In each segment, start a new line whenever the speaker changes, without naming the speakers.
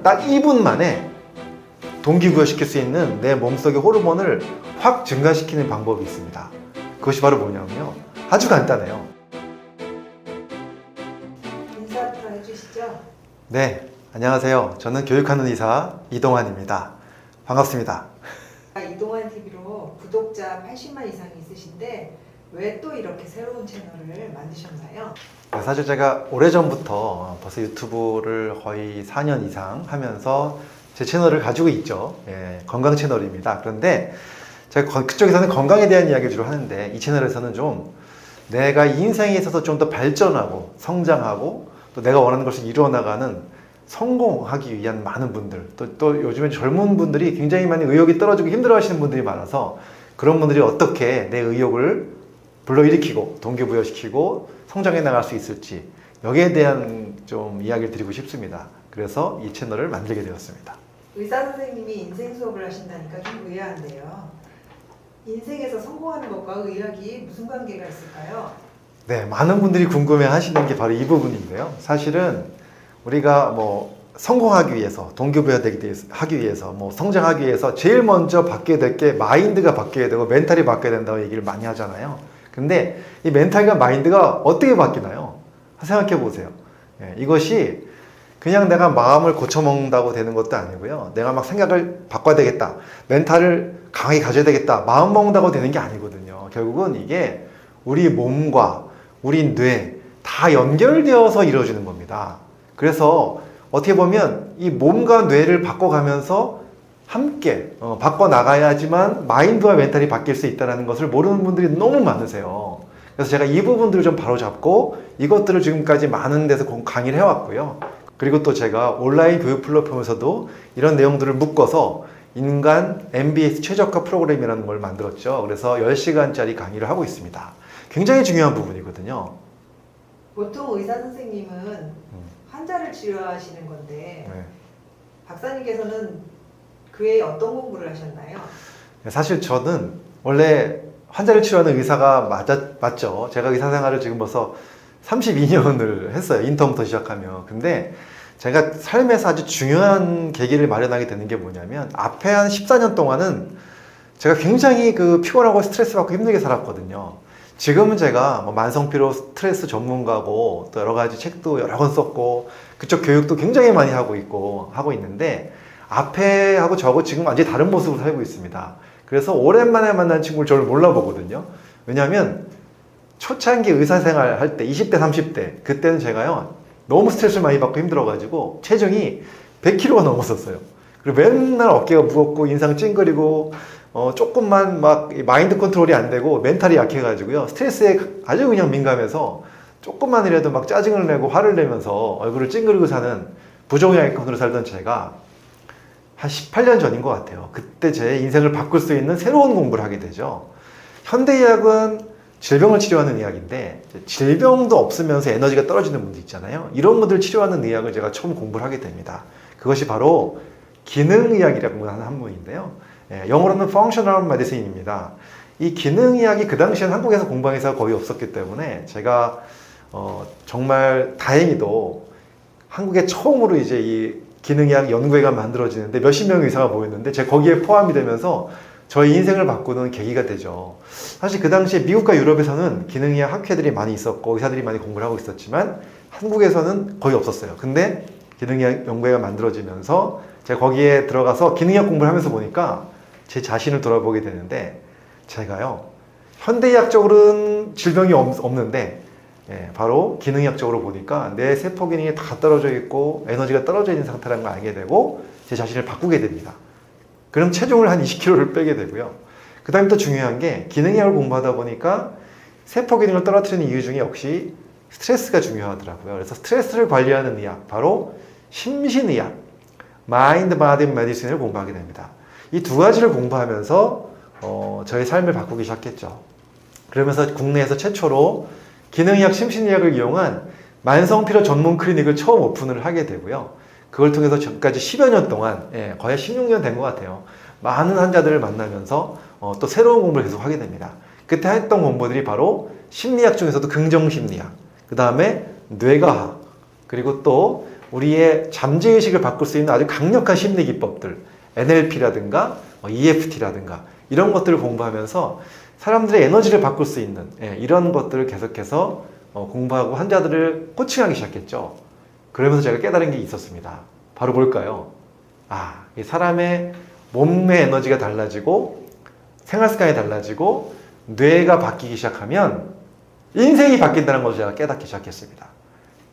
딱 2분 만에 동기부여시킬 수 있는 내 몸속의 호르몬을 확 증가시키는 방법이 있습니다. 그것이 바로 뭐냐면요, 아주 간단해요.
인사부터 해주시죠.
네, 안녕하세요. 저는 교육하는 의사 이동환입니다. 반갑습니다.
이동환 TV로 구독자 80만 이상이 있으신데 왜 또 이렇게 새로운 채널을 만드셨나요?
사실 제가 오래전부터 벌써 유튜브를 거의 4년 이상 하면서 제 채널을 가지고 있죠. 건강 채널입니다. 그런데 제가 그쪽에서는 건강에 대한 이야기를 주로 하는데, 이 채널에서는 좀 내가 인생에 있어서 좀 더 발전하고 성장하고 또 내가 원하는 것을 이루어나가는, 성공하기 위한 많은 분들, 또 요즘에 젊은 분들이 굉장히 많이 의욕이 떨어지고 힘들어 하시는 분들이 많아서, 그런 분들이 어떻게 내 의욕을 불러일으키고 동기부여시키고 성장해 나갈 수 있을지, 여기에 대한 좀 이야기를 드리고 싶습니다. 그래서 이 채널을 만들게 되었습니다.
의사 선생님이 인생 수업을 하신다니까 좀 의아한데요. 인생에서 성공하는 것과 의학이 무슨 관계가 있을까요?
네, 많은 분들이 궁금해 하시는 게 바로 이 부분인데요. 사실은 우리가 성공하기 위해서, 동기부여하기 위해서, 성장하기 위해서 제일 먼저 바뀌어야 될 게 마인드가 바뀌어야 되고 멘탈이 바뀌어야 된다고 얘기를 많이 하잖아요. 근데 이 멘탈과 마인드가 어떻게 바뀌나요? 생각해 보세요. 이것이 그냥 내가 마음을 고쳐먹는다고 되는 것도 아니고요. 내가 막 생각을 바꿔야 되겠다, 멘탈을 강하게 가져야 되겠다, 마음 먹는다고 되는 게 아니거든요. 결국은 이게 우리 몸과 우리 뇌 다 연결되어서 이루어지는 겁니다. 그래서 어떻게 보면 이 몸과 뇌를 바꿔가면서 함께 바꿔나가야지만 마인드와 멘탈이 바뀔 수 있다는 것을 모르는 분들이 너무 많으세요. 그래서 제가 이 부분들을 좀 바로잡고 이것들을 지금까지 많은 데서 강의를 해왔고요. 그리고 또 제가 온라인 교육 플랫폼에서도 이런 내용들을 묶어서 인간 MBS 최적화 프로그램이라는 걸 만들었죠. 그래서 10시간짜리 강의를 하고 있습니다. 굉장히 중요한 부분이거든요.
보통 의사 선생님은 환자를 치료하시는 건데
네.
박사님께서는 그 외에 어떤 공부를 하셨나요?
사실 저는 원래 환자를 치료하는 의사가 맞죠. 제가 의사 생활을 지금 벌써 32년을 했어요. 인턴부터 시작하면. 근데 제가 삶에서 아주 중요한 계기를 마련하게 되는 게 뭐냐면, 앞에 한 14년 동안은 제가 굉장히 피곤하고 스트레스 받고 힘들게 살았거든요. 지금은 제가 만성피로 스트레스 전문가고 또 여러 가지 책도 여러 권 썼고 그쪽 교육도 굉장히 많이 하고 있는데, 앞에 하고 저하고 지금 완전히 다른 모습으로 살고 있습니다. 그래서 오랜만에 만난 친구를 저를 몰라보거든요. 왜냐하면 초창기 의사생활 할 때 20대 30대 그때는 제가요 너무 스트레스를 많이 받고 힘들어가지고 체중이 100kg가 넘었었어요. 그리고 맨날 어깨가 무겁고 인상 찡그리고 조금만 막 마인드 컨트롤이 안 되고 멘탈이 약해가지고요, 스트레스에 아주 그냥 민감해서 조금만이라도 막 짜증을 내고 화를 내면서 얼굴을 찡그리고 사는 부정의 아이콘으로 살던 제가 한 18년 전인 것 같아요. 그때 제 인생을 바꿀 수 있는 새로운 공부를 하게 되죠. 현대의학은 질병을 치료하는 의학인데, 질병도 없으면서 에너지가 떨어지는 분들 있잖아요. 이런 분들 치료하는 의학을 제가 처음 공부를 하게 됩니다. 그것이 바로 기능의학이라고 하는 학문인데요. 영어로는 Functional Medicine입니다. 이 기능의학이 그 당시에는 한국에서 공부하는 의사가 거의 없었기 때문에 제가 정말 다행히도 한국에 처음으로 이제 이 기능의학 연구회가 만들어지는데 몇십 명의 의사가 모였는데 제가 거기에 포함이 되면서 저의 인생을 바꾸는 계기가 되죠. 사실 그 당시에 미국과 유럽에서는 기능의학 학회들이 많이 있었고 의사들이 많이 공부를 하고 있었지만 한국에서는 거의 없었어요. 근데 기능의학 연구회가 만들어지면서 제가 거기에 들어가서 기능의학 공부를 하면서 보니까 제 자신을 돌아보게 되는데, 제가요 현대의학적으로는 질병이 없는데 바로 기능의학적으로 보니까 내 세포 기능이 다 떨어져 있고 에너지가 떨어져 있는 상태라는 걸 알게 되고 제 자신을 바꾸게 됩니다. 그럼 체중을 한 20kg를 빼게 되고요. 그 다음에 또 중요한 게, 기능의학을 공부하다 보니까 세포 기능을 떨어뜨리는 이유 중에 역시 스트레스가 중요하더라고요. 그래서 스트레스를 관리하는 의학, 바로 심신의학, 마인드 바디 메디신을 공부하게 됩니다. 이 두 가지를 공부하면서 저의 삶을 바꾸기 시작했죠. 그러면서 국내에서 최초로 기능의학, 심신의학을 이용한 만성피로 전문 클리닉을 처음 오픈을 하게 되고요. 그걸 통해서 지금까지 10여 년 동안, 거의 16년 된 것 같아요. 많은 환자들을 만나면서 또 새로운 공부를 계속 하게 됩니다. 그때 했던 공부들이 바로 심리학 중에서도 긍정심리학, 그 다음에 뇌과학, 그리고 또 우리의 잠재의식을 바꿀 수 있는 아주 강력한 심리 기법들, NLP라든가 EFT라든가 이런 것들을 공부하면서 사람들의 에너지를 바꿀 수 있는 이런 것들을 계속해서 공부하고 환자들을 코칭하기 시작했죠. 그러면서 제가 깨달은 게 있었습니다. 바로 뭘까요? 이 사람의 몸의 에너지가 달라지고 생활 습관이 달라지고 뇌가 바뀌기 시작하면 인생이 바뀐다는 것을 제가 깨닫기 시작했습니다.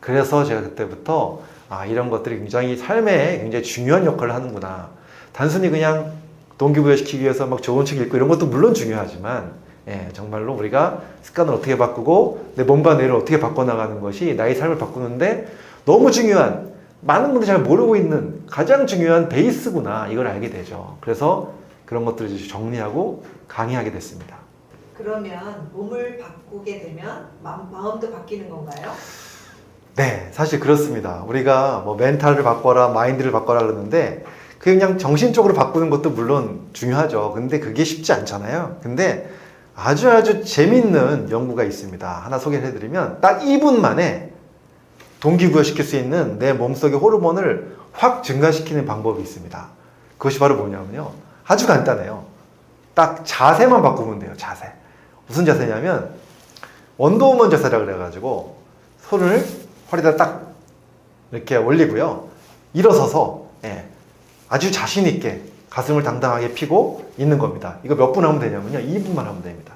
그래서 제가 그때부터 이런 것들이 굉장히 삶에 굉장히 중요한 역할을 하는구나. 단순히 그냥 동기부여시키기 위해서 막 좋은 책 읽고 이런 것도 물론 중요하지만 정말로 우리가 습관을 어떻게 바꾸고 내 몸과 뇌를 어떻게 바꿔나가는 것이 나의 삶을 바꾸는데 너무 중요한, 많은 분들이 잘 모르고 있는 가장 중요한 베이스구나, 이걸 알게 되죠. 그래서 그런 것들을 이제 정리하고 강의하게 됐습니다.
그러면 몸을 바꾸게 되면 마음도 바뀌는 건가요?
네, 사실 그렇습니다. 우리가 뭐 멘탈을 바꿔라, 마인드를 바꿔라 그러는데 그냥 정신적으로 바꾸는 것도 물론 중요하죠. 근데 그게 쉽지 않잖아요. 근데 아주 재밌는 연구가 있습니다. 하나 소개를 해드리면 딱 2분 만에 동기부여시킬 수 있는 내 몸속의 호르몬을 확 증가시키는 방법이 있습니다. 그것이 바로 뭐냐면요. 아주 간단해요. 딱 자세만 바꾸면 돼요. 자세. 무슨 자세냐면 원더우먼 자세라 그래가지고 손을 허리에다 딱 이렇게 올리고요. 일어서서 아주 자신 있게 가슴을 당당하게 펴고 있는 겁니다. 이거 몇 분 하면 되냐면요. 2분만 하면 됩니다.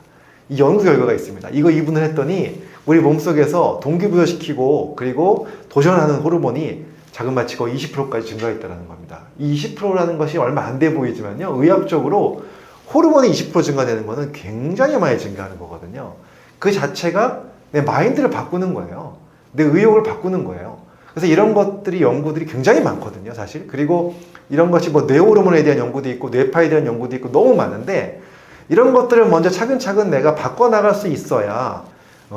이 연구 결과가 있습니다. 이거 2분을 했더니 우리 몸속에서 동기부여시키고 그리고 도전하는 호르몬이 자그마치 거의 20%까지 증가했다는 겁니다. 이 20%라는 것이 얼마 안 돼 보이지만요. 의학적으로 호르몬이 20% 증가되는 것은 굉장히 많이 증가하는 거거든요. 그 자체가 내 마인드를 바꾸는 거예요. 내 의욕을 바꾸는 거예요. 그래서 이런 것들이 연구들이 굉장히 많거든요, 사실. 그리고 이런 것이 뭐 뇌호르몬에 대한 연구도 있고 뇌파에 대한 연구도 있고 너무 많은데 이런 것들을 먼저 차근차근 내가 바꿔나갈 수 있어야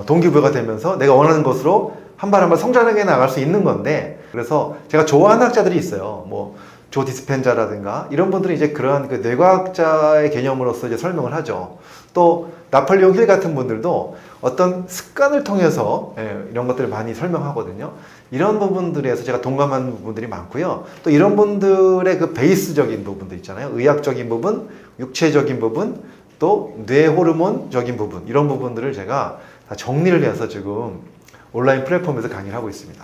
동기부여가 되면서 내가 원하는 것으로 한 발 한 발 성장해 나갈 수 있는 건데, 그래서 제가 좋아하는 학자들이 있어요. 뭐 조 디스펜자라든가 이런 분들이 이제 그러한 그 뇌과학자의 개념으로서 이제 설명을 하죠. 또 나폴레옹 힐 같은 분들도 어떤 습관을 통해서 이런 것들을 많이 설명하거든요. 이런 부분들에서 제가 동감하는 부분들이 많고요. 또 이런 분들의 그 베이스적인 부분도 있잖아요. 의학적인 부분, 육체적인 부분, 또 뇌 호르몬적인 부분, 이런 부분들을 제가 다 정리를 해서 지금 온라인 플랫폼에서 강의를 하고 있습니다.